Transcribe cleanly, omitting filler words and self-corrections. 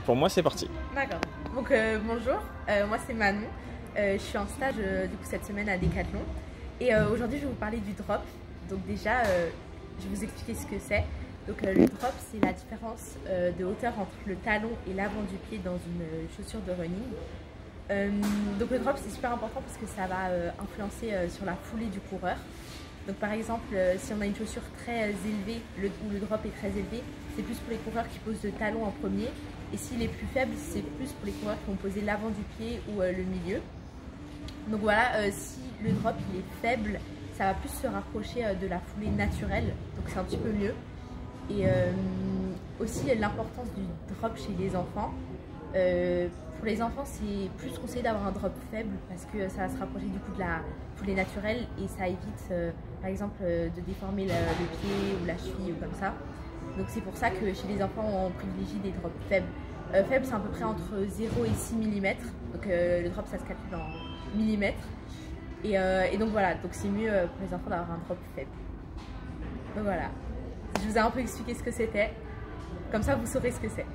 Pour moi, c'est parti. D'accord. Donc bonjour, moi c'est Manon. Je suis en stage du coup cette semaine à Decathlon. Et aujourd'hui je vais vous parler du drop. Donc déjà, je vais vous expliquer ce que c'est. Donc le drop, c'est la différence de hauteur entre le talon et l'avant du pied dans une chaussure de running. Donc le drop, c'est super important parce que ça va influencer sur la foulée du coureur. Donc par exemple, si on a une chaussure très élevée, où le drop est très élevé, c'est plus pour les coureurs qui posent le talon en premier. Et s'il est plus faible, c'est plus pour les coureurs qui vont poser l'avant du pied ou le milieu. Donc voilà, si le drop il est faible, ça va plus se rapprocher de la foulée naturelle. Donc c'est un petit peu mieux. Et aussi l'importance du drop chez les enfants. Pour les enfants, c'est plus conseillé d'avoir un drop faible parce que ça va se rapprocher du coup de la foulée naturelle et ça évite par exemple de déformer le pied ou la cheville ou comme ça. Donc c'est pour ça que chez les enfants on privilégie des drops faibles. Faibles, c'est à peu près entre 0 et 6 mm. Donc le drop ça se calcule en millimètres. Et donc voilà, donc c'est mieux pour les enfants d'avoir un drop faible. Donc voilà, je vous ai un peu expliqué ce que c'était. Comme ça vous saurez ce que c'est.